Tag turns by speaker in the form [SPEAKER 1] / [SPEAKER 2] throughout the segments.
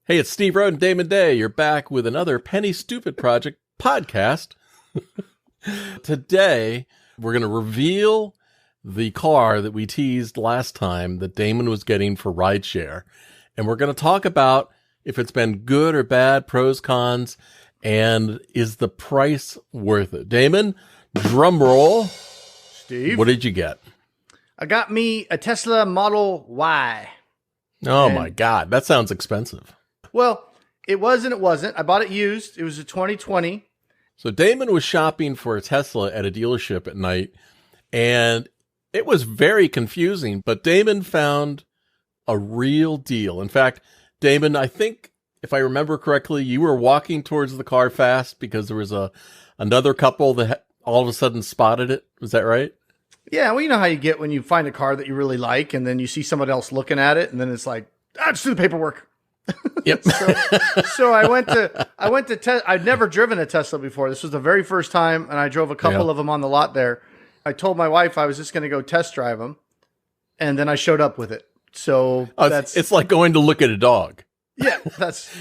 [SPEAKER 1] Hey, it's Steve Roden and Damon Day. You're back with another Penny Stupid Project podcast. Today, we're going to reveal the car that we teased last time that Damon was getting for rideshare. And we're going to talk about if it's been good or bad, pros, cons, and is the price worth it? Damon, drum roll.
[SPEAKER 2] Steve?
[SPEAKER 1] What did you get?
[SPEAKER 2] I got me a Tesla Model Y.
[SPEAKER 1] Oh my God, that sounds expensive.
[SPEAKER 2] Well, it was and it wasn't. I bought it used. It was a 2020.
[SPEAKER 1] So Damon was shopping for a Tesla at a dealership at night, and it was very confusing, but Damon found a real deal. In fact, Damon, I think, if I remember correctly, you were walking towards the car fast because there was another couple that all of a sudden spotted it. Was that right?
[SPEAKER 2] Yeah, well, you know how you get when you find a car that you really like, and then you see someone else looking at it, and then it's like, just do the paperwork.
[SPEAKER 1] Yep.
[SPEAKER 2] so I went to I'd never driven a Tesla before. This was the very first time, and I drove a couple of them on the lot there. I told my wife I was just going to go test drive them, and then I showed up with it. So
[SPEAKER 1] it's like going to look at a dog.
[SPEAKER 2] Yeah, that's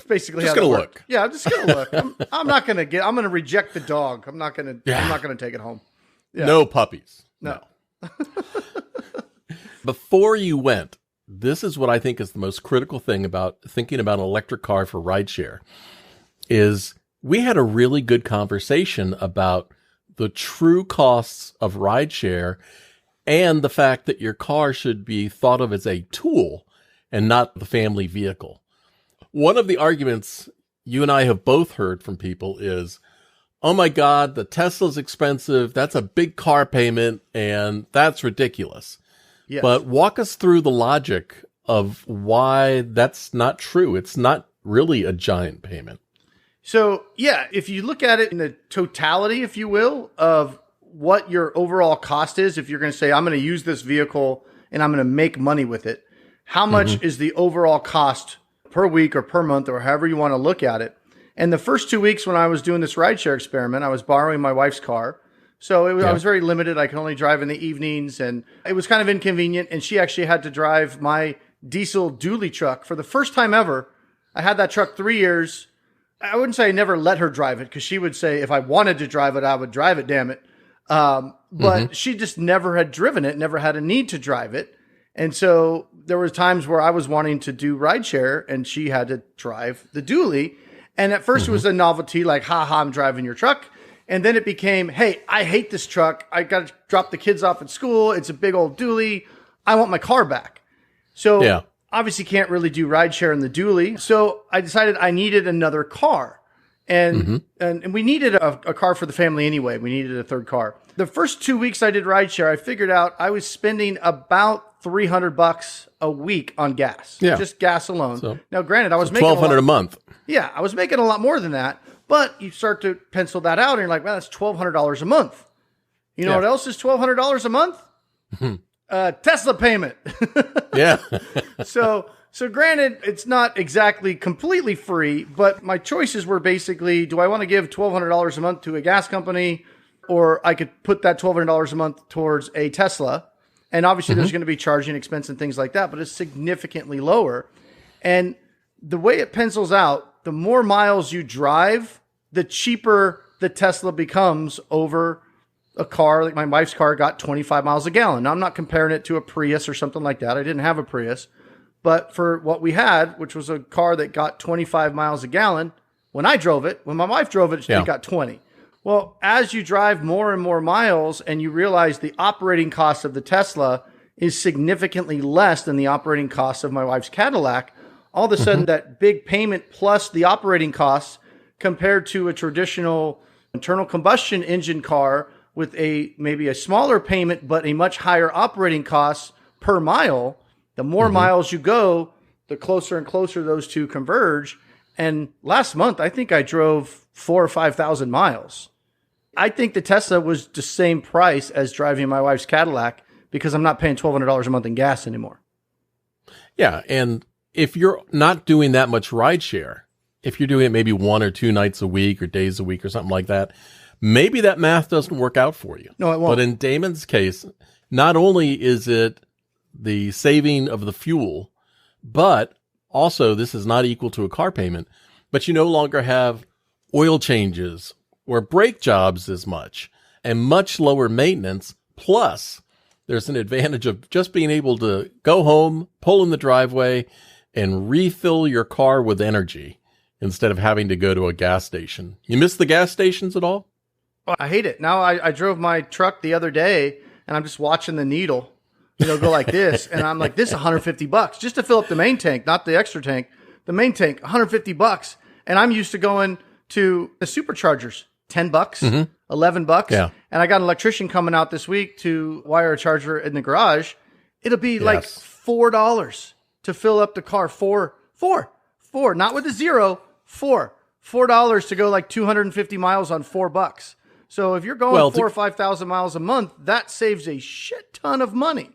[SPEAKER 2] basically
[SPEAKER 1] just
[SPEAKER 2] how
[SPEAKER 1] gonna
[SPEAKER 2] that
[SPEAKER 1] look.
[SPEAKER 2] worked. Yeah, I'm just gonna look. I'm gonna reject the dog. I'm not gonna take it home. Yeah.
[SPEAKER 1] No puppies.
[SPEAKER 2] No.
[SPEAKER 1] Before you went, this is what I think is the most critical thing about thinking about an electric car for rideshare, is we had a really good conversation about the true costs of rideshare and the fact that your car should be thought of as a tool and not the family vehicle. One of the arguments you and I have both heard from people is, oh my God, the Tesla's expensive. That's a big car payment, and that's ridiculous.
[SPEAKER 2] Yes.
[SPEAKER 1] But walk us through the logic of why that's not true. It's not really a giant payment.
[SPEAKER 2] So, yeah, if you look at it in the totality, if you will, of what your overall cost is, if you're going to say, I'm going to use this vehicle and I'm going to make money with it, how much is the overall cost per week or per month or however you want to look at it? And the first 2 weeks when I was doing this rideshare experiment, I was borrowing my wife's car. So I was very limited. I could only drive in the evenings, and it was kind of inconvenient. And she actually had to drive my diesel dually truck for the first time ever. I had that truck 3 years. I wouldn't say I never let her drive it, because she would say if I wanted to drive it, I would drive it, damn it. But she just never had driven it, never had a need to drive it. And so there were times where I was wanting to do rideshare, and she had to drive the dually. And at first it was a novelty, like, ha, I'm driving your truck. And then it became, hey, I hate this truck. I got to drop the kids off at school. It's a big old dually. I want my car back. So obviously can't really do rideshare in the dually. So I decided I needed another car. And we needed a car for the family anyway. We needed a third car. The first 2 weeks I did rideshare, I figured out I was spending about $300 a week on gas.
[SPEAKER 1] Yeah.
[SPEAKER 2] Just gas alone.
[SPEAKER 1] So,
[SPEAKER 2] now, granted, I was making
[SPEAKER 1] $1,200 a month.
[SPEAKER 2] Yeah, I was making a lot more than that. But you start to pencil that out, and you're like, well, that's $1,200 a month. You know what else is $1,200 a month? Tesla payment.
[SPEAKER 1] Yeah.
[SPEAKER 2] So granted, it's not exactly completely free, but my choices were basically, do I want to give $1,200 a month to a gas company, or I could put that $1,200 a month towards a Tesla? And obviously there's going to be charging expense and things like that, but it's significantly lower. And the way it pencils out, the more miles you drive, the cheaper the Tesla becomes over a car. Like my wife's car got 25 miles a gallon. Now, I'm not comparing it to a Prius or something like that. I didn't have a Prius. But for what we had, which was a car that got 25 miles a gallon, when I drove it, when my wife drove it, it got 20. Well, as you drive more and more miles and you realize the operating cost of the Tesla is significantly less than the operating cost of my wife's Cadillac, all of a sudden that big payment plus the operating costs compared to a traditional internal combustion engine car with maybe a smaller payment but a much higher operating cost per mile, the more miles you go, the closer and closer those two converge. And last month, I think I drove 4,000 or 5,000 miles. I think the Tesla was the same price as driving my wife's Cadillac because I'm not paying $1,200 a month in gas anymore.
[SPEAKER 1] Yeah, and if you're not doing that much rideshare, if you're doing it maybe 1 or 2 nights a week or days a week or something like that, maybe that math doesn't work out for you.
[SPEAKER 2] No, it won't.
[SPEAKER 1] But in Damon's case, not only is it the saving of the fuel, but also, this is not equal to a car payment, but you no longer have oil changes or brake jobs as much and much lower maintenance. Plus, there's an advantage of just being able to go home, pull in the driveway, and refill your car with energy instead of having to go to a gas station. You miss the gas stations at all?
[SPEAKER 2] I hate it. Now I drove my truck the other day and I'm just watching the needle, go like this. And I'm like, this is $150 just to fill up the main tank, not the extra tank, the main tank, $150. And I'm used to going to the superchargers, $10, $11.
[SPEAKER 1] Yeah.
[SPEAKER 2] And I got an electrician coming out this week to wire a charger in the garage. It'll be like $4 to fill up the car. Four, not with a zero, $4 to go like 250 miles on $4. So if you're going 4,000 or 5,000 miles a month, that saves a shit ton of money.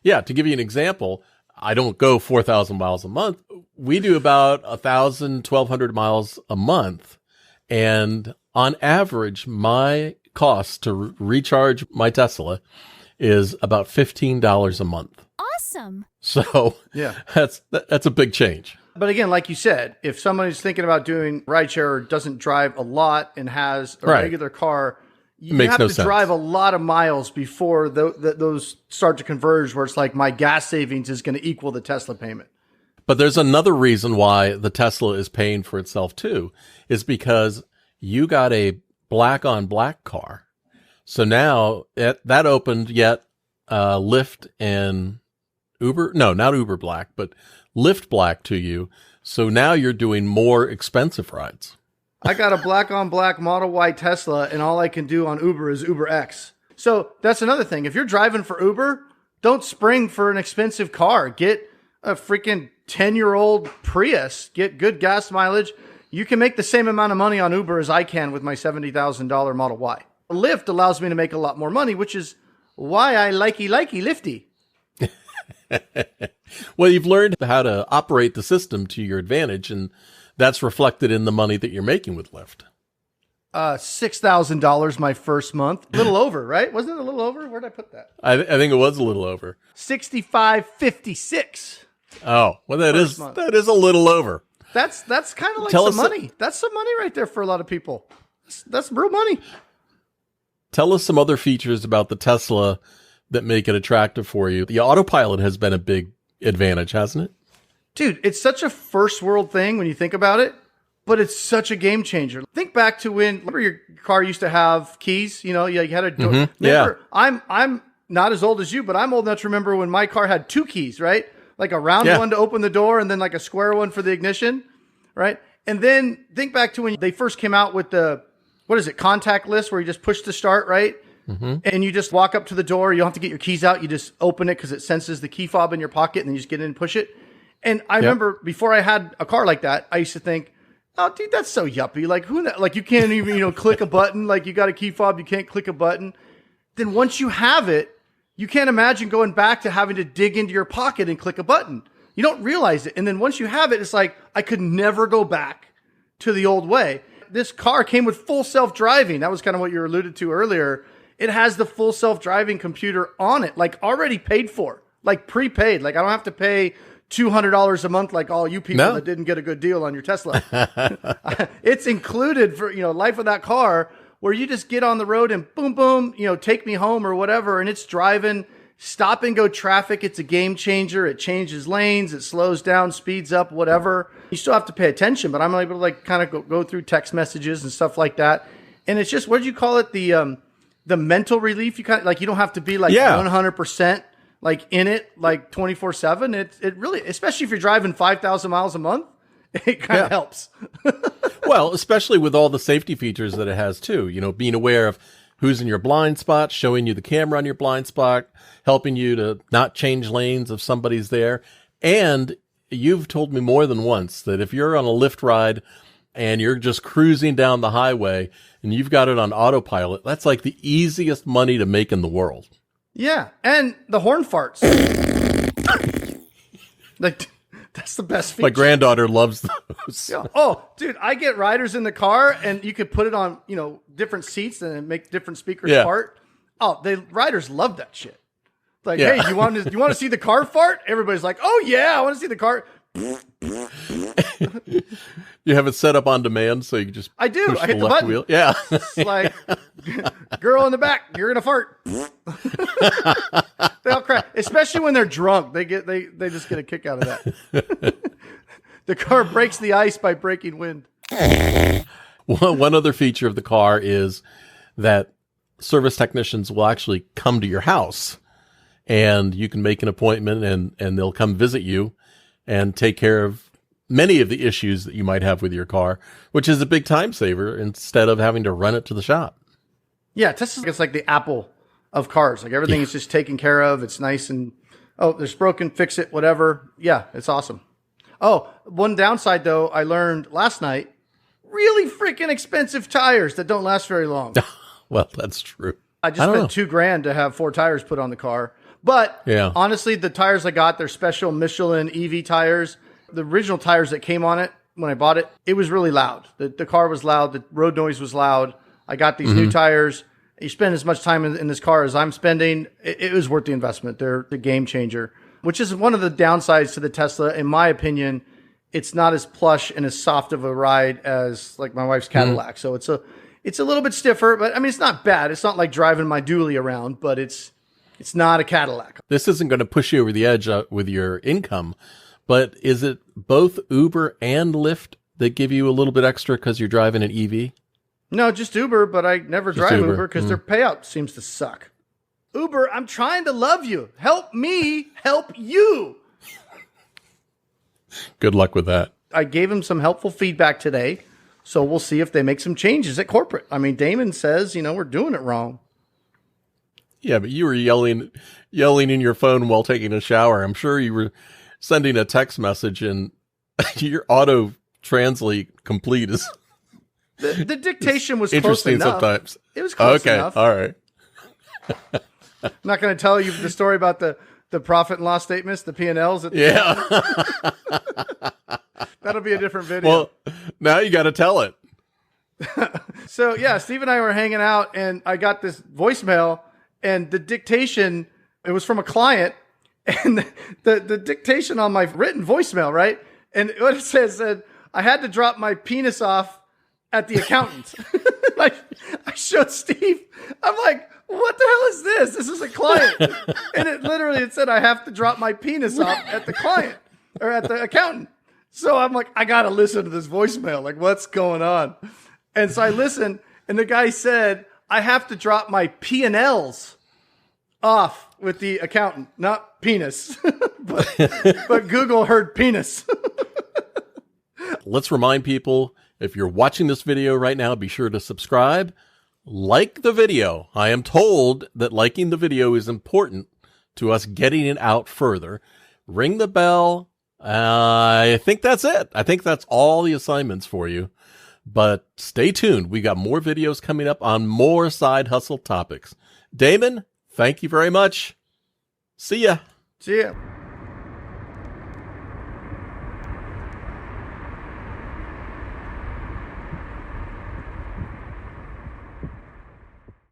[SPEAKER 1] Yeah. To give you an example, I don't go 4,000 miles a month. We do about 1,000, 1,200 miles a month. And on average, my cost to recharge my Tesla is about $15 a month.
[SPEAKER 3] Awesome.
[SPEAKER 1] So
[SPEAKER 2] yeah,
[SPEAKER 1] that's a big change.
[SPEAKER 2] But again, like you said, if somebody's thinking about doing rideshare or doesn't drive a lot and has a regular car, you have to drive a lot of miles before those start to converge where it's like my gas savings is going to equal the Tesla payment.
[SPEAKER 1] But there's another reason why the Tesla is paying for itself too, is because you got a black on black car. So now that opened yet Lyft and Uber. No, not Uber Black, but Lyft Black to you. So now you're doing more expensive rides.
[SPEAKER 2] I got a black on black Model Y Tesla, and all I can do on Uber is Uber X. So that's another thing. If you're driving for Uber, don't spring for an expensive car. Get a freaking 10-year-old Prius. Get good gas mileage. You can make the same amount of money on Uber as I can with my $70,000 Model Y. Lyft allows me to make a lot more money, which is why I likey Lyfty.
[SPEAKER 1] Well, you've learned how to operate the system to your advantage, and that's reflected in the money that you're making with Lyft.
[SPEAKER 2] $6,000 my first month. A little over, right? Wasn't it a little over? Where'd I put that?
[SPEAKER 1] I think it was a little over.
[SPEAKER 2] $65.56.
[SPEAKER 1] Oh, well, that is a little over.
[SPEAKER 2] That's kind of like some money. That's some money right there for a lot of people. That's real money.
[SPEAKER 1] Tell us some other features about the Tesla that make it attractive for you. The autopilot has been a big advantage, hasn't it?
[SPEAKER 2] Dude, it's such a first world thing when you think about it, but it's such a game changer. Think back to remember your car used to have keys, you had a door. Remember, I'm not as old as you, but I'm old enough to remember when my car had two keys, right? Like a round one to open the door and then like a square one for the ignition, right? And then think back to when they first came out with the, contactless, where you just push to start, right? Mm-hmm. And you just walk up to the door. You don't have to get your keys out. You just open it because it senses the key fob in your pocket, and then you just get in and push it. And I remember before I had a car like that, I used to think, oh, dude, that's so yuppie. Like, like you can't even, click a button. Like you got a key fob, you can't click a button. Then once you have it, you can't imagine going back to having to dig into your pocket and click a button. You don't realize it. And then once you have it, it's like, I could never go back to the old way. This car came with full self-driving. That was kind of what you alluded to earlier. It has the full self-driving computer on it, like already paid for, like prepaid. Like I don't have to pay $200 a month like all you people that didn't get a good deal on your Tesla. It's included for, life of that car, where you just get on the road and boom, boom, take me home or whatever. And it's driving stop and go traffic. It's a game changer. It changes lanes. It slows down, speeds up, whatever. You still have to pay attention, but I'm able to kind of go through text messages and stuff like that. And it's just, what did you call it? The mental relief. You you don't have to be 100% in it 24/7. It really, especially if you're driving 5,000 miles a month, it kind of helps.
[SPEAKER 1] Well, especially with all the safety features that it has too, being aware of who's in your blind spot, showing you the camera on your blind spot, helping you to not change lanes if somebody's there. And you've told me more than once that if you're on a Lyft ride and you're just cruising down the highway and you've got it on autopilot, that's like the easiest money to make in the world.
[SPEAKER 2] Yeah. And the horn farts. That's the best feature.
[SPEAKER 1] My granddaughter loves those.
[SPEAKER 2] Yeah. Oh, dude, I get riders in the car and you could put it on, different seats and make different speakers fart. Oh, riders love that shit. Hey, you want to see the car fart? Everybody's like, oh yeah, I want to see the car.
[SPEAKER 1] You have it set up on demand, so you can just
[SPEAKER 2] I do.
[SPEAKER 1] push
[SPEAKER 2] I hit the
[SPEAKER 1] left
[SPEAKER 2] button.
[SPEAKER 1] wheel. Yeah.
[SPEAKER 2] It's like, girl in the back, you're gonna fart. They all cry, especially when they're drunk. They just get a kick out of that. The car breaks the ice by breaking wind.
[SPEAKER 1] One other feature of the car is that service technicians will actually come to your house, and you can make an appointment, and they'll come visit you and take care of many of the issues that you might have with your car, which is a big time saver instead of having to run it to the shop.
[SPEAKER 2] Yeah, Tesla's it's like the Apple of cars. Like everything is just taken care of. It's nice and, oh, there's broken, fix it, whatever. Yeah, it's awesome. Oh, one downside though, I learned last night, really freaking expensive tires that don't last very long.
[SPEAKER 1] Well, that's true.
[SPEAKER 2] I just spent $2,000 to have 4 tires put on the car. But honestly, the tires I got, they're special Michelin EV tires. The original tires that came on it when I bought it, it was really loud. The car was loud. The road noise was loud. I got these new tires. You spend as much time in this car as I'm spending. It was worth the investment. They're the game changer, which is one of the downsides to the Tesla. In my opinion, it's not as plush and as soft of a ride as like my wife's Cadillac. So it's a little bit stiffer, but I mean, it's not bad. It's not like driving my dually around, but it's not a Cadillac.
[SPEAKER 1] This isn't going to push you over the edge with your income, but is it both Uber and Lyft that give you a little bit extra because you're driving an EV?
[SPEAKER 2] No, just Uber, but I never drive Uber because their payout seems to suck. Uber, I'm trying to love you. Help me help you.
[SPEAKER 1] Good luck with that.
[SPEAKER 2] I gave him some helpful feedback today, so we'll see if they make some changes at corporate. I mean, Damon says, we're doing it wrong.
[SPEAKER 1] Yeah, but you were yelling in your phone while taking a shower. I'm sure you were sending a text message, and your auto translate complete is
[SPEAKER 2] the dictation was
[SPEAKER 1] interesting
[SPEAKER 2] close enough.
[SPEAKER 1] sometimes.
[SPEAKER 2] It was close enough.
[SPEAKER 1] All right.
[SPEAKER 2] I'm not going to tell you the story about the profit and loss statements, the P&Ls. That'll be a different video.
[SPEAKER 1] Well, now you got to tell it.
[SPEAKER 2] So yeah, Steve and I were hanging out, and I got this voicemail, and the dictation, it was from a client, and the dictation on my written voicemail, right? And what it says said, I had to drop my penis off at the accountant. I showed Steve. I'm like, what the hell is this? This is a client. And it said, I have to drop my penis off at the client or at the accountant. So I'm like, I got to listen to this voicemail. Like, what's going on? And so I listened, and the guy said, I have to drop my P&Ls off with the accountant, not penis. but Google heard penis.
[SPEAKER 1] Let's remind people, if you're watching this video right now, be sure to subscribe, like the video. I am told that liking the video is important to us getting it out further. Ring the bell. I think that's it. I think that's all the assignments for you. But stay tuned. We got more videos coming up on more side hustle topics. Damon, thank you very much. See ya.
[SPEAKER 2] See ya.